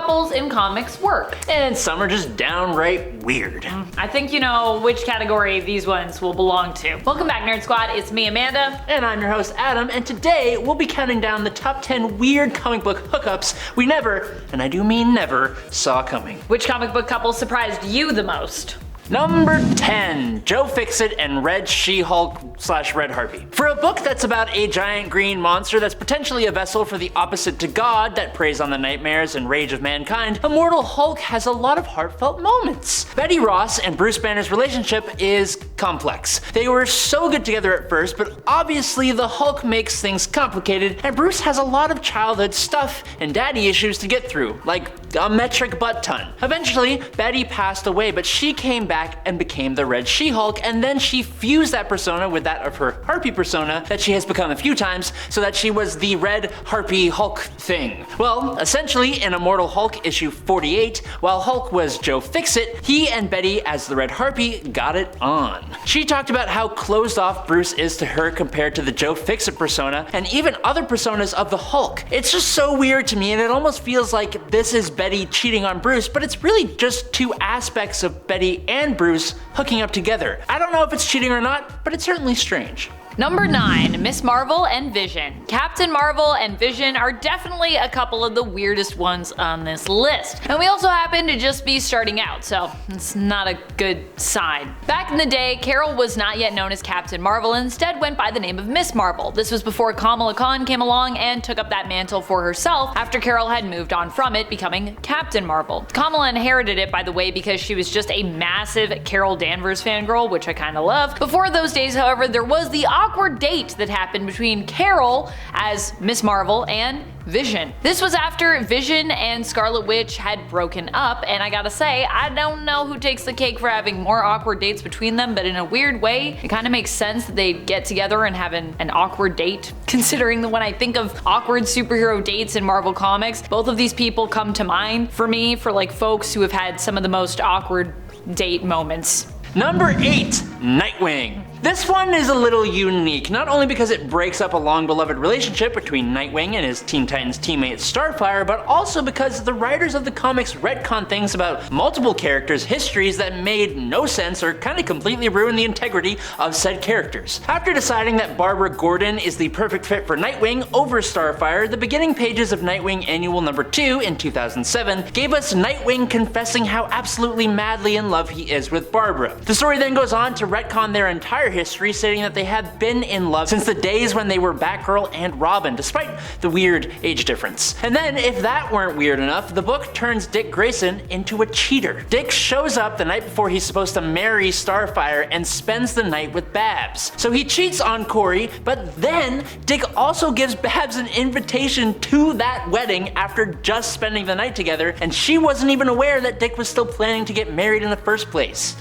couples in comics work. And some are just downright weird. I think you know which category these ones will belong to. Welcome back, Nerd Squad. It's me, Amanda. And I'm your host, Adam, and today we'll be counting down the top 10 weird comic book hookups we never, and I do mean never, saw coming. Which comic book couple surprised you the most? Number 10, Joe Fixit and Red She-Hulk/Red Harpy. For a book that's about a giant green monster that's potentially a vessel for the opposite to God that preys on the nightmares and rage of mankind, Immortal Hulk has a lot of heartfelt moments. Betty Ross and Bruce Banner's relationship is complex. They were so good together at first, but obviously the Hulk makes things complicated, and Bruce has a lot of childhood stuff and daddy issues to get through, like a metric butt ton. Eventually, Betty passed away, but she came back and became the Red She-Hulk, and then she fused that persona with that of her Harpy persona that she has become a few times, so that she was the Red Harpy Hulk thing. Well, essentially in Immortal Hulk issue 48, while Hulk was Joe Fixit, he and Betty as the Red Harpy got it on. She talked about how closed off Bruce is to her compared to the Joe Fixit persona, and even other personas of the Hulk. It's just so weird to me, and it almost feels like this is Betty cheating on Bruce, but it's really just two aspects of Betty and Bruce hooking up together. I don't know if it's cheating or not, but it's certainly strange. Number 9, Miss Marvel and Vision. Captain Marvel and Vision are definitely a couple of the weirdest ones on this list. And we also happen to just be starting out, so it's not a good sign. Back in the day, Carol was not yet known as Captain Marvel and instead went by the name of Miss Marvel. This was before Kamala Khan came along and took up that mantle for herself after Carol had moved on from it, becoming Captain Marvel. Kamala inherited it, by the way, because she was just a massive Carol Danvers fangirl, which I kinda love. Before those days, however, there was the awkward date that happened between Carol as Miss Marvel and Vision. This was after Vision and Scarlet Witch had broken up, and I gotta say, I don't know who takes the cake for having more awkward dates between them, but in a weird way, it kind of makes sense that they get together and have an awkward date, considering that when I think of awkward superhero dates in Marvel Comics, both of these people come to mind for me for like folks who have had some of the most awkward date moments. Number 8, Nightwing. This one is a little unique, not only because it breaks up a long-beloved relationship between Nightwing and his Teen Titans teammate Starfire, but also because the writers of the comics retcon things about multiple characters' histories that made no sense or kind of completely ruined the integrity of said characters. After deciding that Barbara Gordon is the perfect fit for Nightwing over Starfire, the beginning pages of Nightwing Annual Number 2 in 2007 gave us Nightwing confessing how absolutely madly in love he is with Barbara. The story then goes on to retcon their entire history, stating that they have been in love since the days when they were Batgirl and Robin, despite the weird age difference. And then, if that weren't weird enough, the book turns Dick Grayson into a cheater. Dick shows up the night before he's supposed to marry Starfire and spends the night with Babs. So he cheats on Corey, but then Dick also gives Babs an invitation to that wedding after just spending the night together, and she wasn't even aware that Dick was still planning to get married in the first place.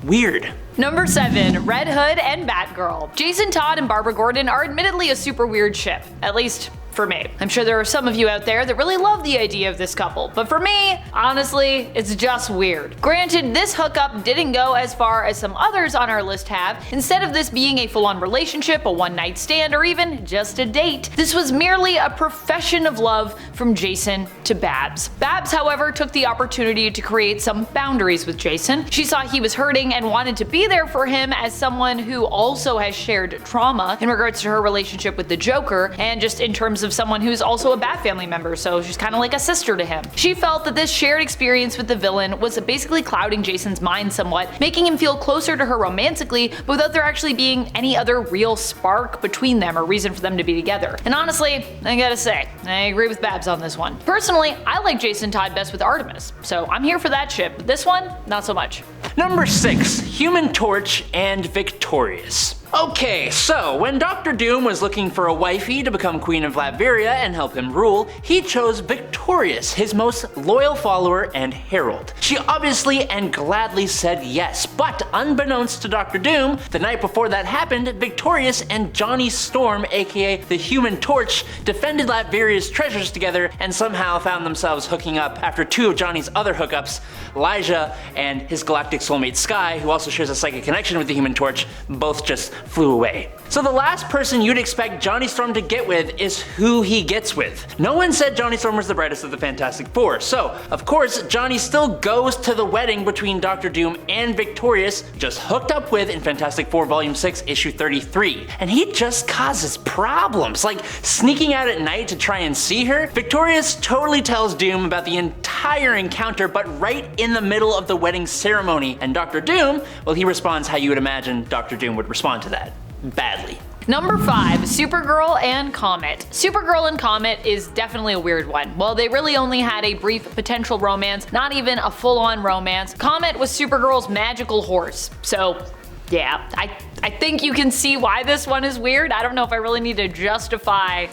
Weird. Number 7, Red Hood and Batgirl. Jason Todd and Barbara Gordon are admittedly a super weird ship, at least for me. I'm sure there are some of you out there that really love the idea of this couple, but for me, honestly, it's just weird. Granted, this hookup didn't go as far as some others on our list have. Instead of this being a full-on relationship, a one-night stand, or even just a date, this was merely a profession of love from Jason to Babs. Babs, however, took the opportunity to create some boundaries with Jason. She saw he was hurting and wanted to be there for him as someone who also has shared trauma in regards to her relationship with the Joker, and just in terms of someone who's also a Bat family member, so she's kind of like a sister to him. She felt that this shared experience with the villain was basically clouding Jason's mind somewhat, making him feel closer to her romantically, but without there actually being any other real spark between them or reason for them to be together. And honestly, I gotta say, I agree with Babs on this one. Personally, I like Jason Todd best with Artemis, so I'm here for that ship, but this one, not so much. Number 6, Human Torch and Victorious. Okay, so when Dr. Doom was looking for a wifey to become Queen of Latveria and help him rule, he chose Victorious, his most loyal follower and herald. She obviously and gladly said yes, but unbeknownst to Dr. Doom, the night before that happened, Victorious and Johnny Storm, aka the Human Torch, defended Latveria's treasures together and somehow found themselves hooking up after two of Johnny's other hookups, Elijah and his galactic soulmate Sky, who also shares a psychic connection with the Human Torch, both just flew away. So the last person you'd expect Johnny Storm to get with is who he gets with. No one said Johnny Storm was the brightest of the Fantastic Four, so of course Johnny still goes to the wedding between Dr. Doom and Victorious, just hooked up with in Fantastic Four Volume 6 issue 33. And he just causes problems, like sneaking out at night to try and see her. Victorious totally tells Doom about the entire encounter, but right in the middle of the wedding ceremony, and Dr. Doom, well, he responds how you would imagine Dr. Doom would respond to that. Badly. Number 5, Supergirl and Comet. Supergirl and Comet is definitely a weird one. While they really only had a brief potential romance, not even a full-on romance, Comet was Supergirl's magical horse. So yeah, I think you can see why this one is weird. I don't know if I really need to justify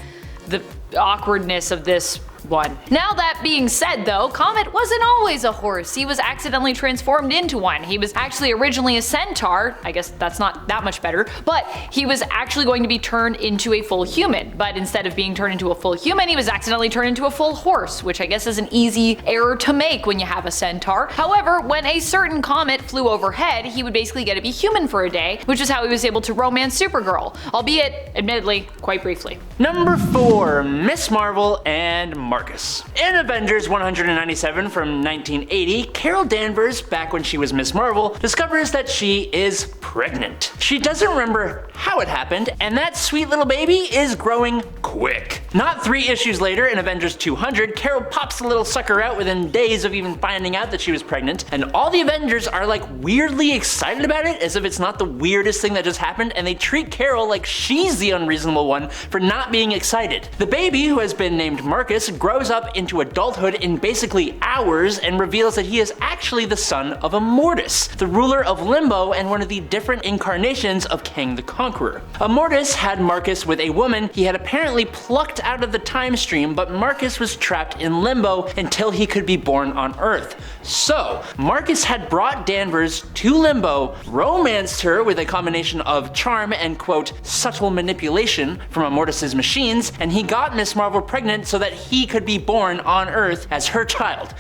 the awkwardness of this one. Now that being said though, Comet wasn't always a horse. He was accidentally transformed into one. He was actually originally a centaur. I guess that's not that much better, but he was actually going to be turned into a full human. But instead of being turned into a full human, he was accidentally turned into a full horse, which I guess is an easy error to make when you have a centaur. However, when a certain comet flew overhead, he would basically get to be human for a day, which is how he was able to romance Supergirl, albeit, admittedly, quite briefly. Number 4, Miss Marvel and Marcus. In Avengers 197 from 1980, Carol Danvers, back when she was Miss Marvel, discovers that she is pregnant. She doesn't remember how it happened, and that sweet little baby is growing quick. Not 3 issues later, in Avengers 200, Carol pops the little sucker out within days of even finding out that she was pregnant, and all the Avengers are like weirdly excited about it, as if it's not the weirdest thing that just happened, and they treat Carol like she's the unreasonable one for not being excited. The baby, who has been named Marcus, grows up into adulthood in basically hours and reveals that he is actually the son of Immortus, the ruler of Limbo and one of the different incarnations of Kang the Conqueror. Immortus had Marcus with a woman he had apparently plucked out of the time stream, but Marcus was trapped in Limbo until he could be born on Earth. So, Marcus had brought Danvers to Limbo, romanced her with a combination of charm and quote, subtle manipulation from Immortus's machines, and he got Miss Marvel pregnant so that he could be born on Earth as her child.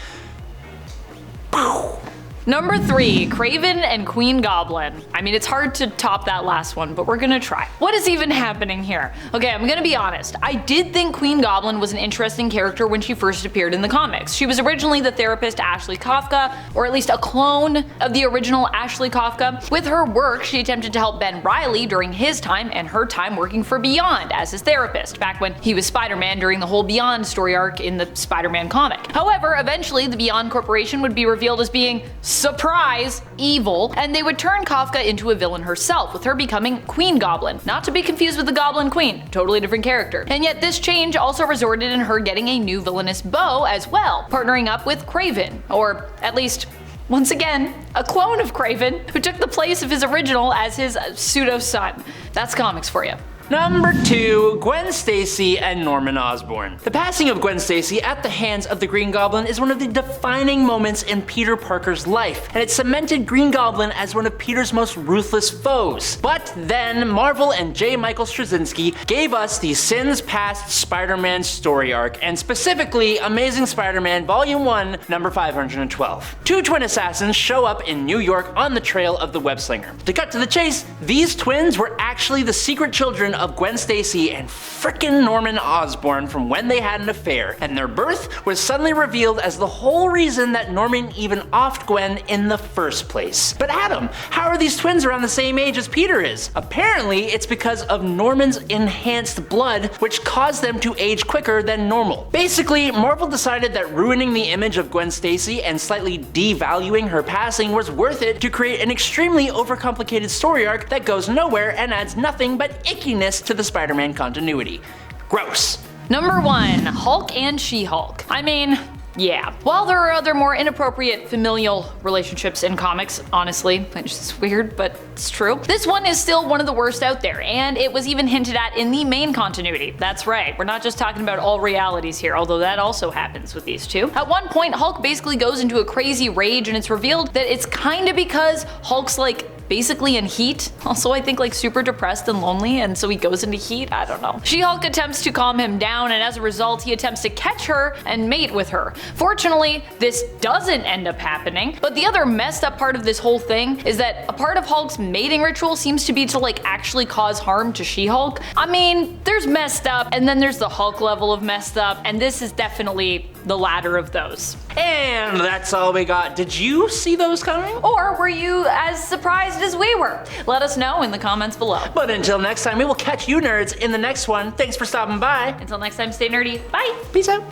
Number 3, Kraven and Queen Goblin. I mean, it's hard to top that last one, but we're gonna try. What is even happening here? Okay, I'm gonna be honest. I did think Queen Goblin was an interesting character when she first appeared in the comics. She was originally the therapist Ashley Kafka, or at least a clone of the original Ashley Kafka. With her work, she attempted to help Ben Reilly during his time and her time working for Beyond as his therapist, back when he was Spider-Man during the whole Beyond story arc in the Spider-Man comic. However, eventually the Beyond Corporation would be revealed as being, surprise, evil, and they would turn Kafka into a villain herself, with her becoming Queen Goblin. Not to be confused with the Goblin Queen, totally different character. And yet this change also resulted in her getting a new villainous beau as well, partnering up with Kraven, or at least, once again, a clone of Kraven, who took the place of his original as his pseudo-son. That's comics for you. Number 2, Gwen Stacy and Norman Osborn. The passing of Gwen Stacy at the hands of the Green Goblin is one of the defining moments in Peter Parker's life, and it cemented Green Goblin as one of Peter's most ruthless foes. But then Marvel and J. Michael Straczynski gave us the Sins Past Spider-Man story arc, and specifically Amazing Spider-Man Volume 1, number 512. 2 twin assassins show up in New York on the trail of the web-slinger. To cut to the chase, these twins were actually the secret children of Gwen Stacy and frickin' Norman Osborn from when they had an affair, and their birth was suddenly revealed as the whole reason that Norman even offed Gwen in the first place. But Adam, how are these twins around the same age as Peter is? Apparently, it's because of Norman's enhanced blood, which caused them to age quicker than normal. Basically, Marvel decided that ruining the image of Gwen Stacy and slightly devaluing her passing was worth it to create an extremely overcomplicated story arc that goes nowhere and adds nothing but ickiness to the Spider-Man continuity. Gross. Number 1, Hulk and She-Hulk. I mean, yeah. While there are other more inappropriate familial relationships in comics, honestly, which is weird, but it's true, this one is still one of the worst out there, and it was even hinted at in the main continuity. That's right, we're not just talking about all realities here, although that also happens with these two. At one point, Hulk basically goes into a crazy rage, and it's revealed that it's kinda because Hulk's like basically in heat. Also, I think like super depressed and lonely, and so he goes into heat. I don't know. She-Hulk attempts to calm him down, and as a result, he attempts to catch her and mate with her. Fortunately, this doesn't end up happening, but the other messed up part of this whole thing is that a part of Hulk's mating ritual seems to be to like actually cause harm to She-Hulk. I mean, there's messed up, and then there's the Hulk level of messed up, and this is definitely the latter of those. And that's all we got. Did you see those coming? Or were you as surprised as we were? Let us know in the comments below. But until next time, we will catch you nerds in the next one. Thanks for stopping by. Until next time, stay nerdy. Bye. Peace out.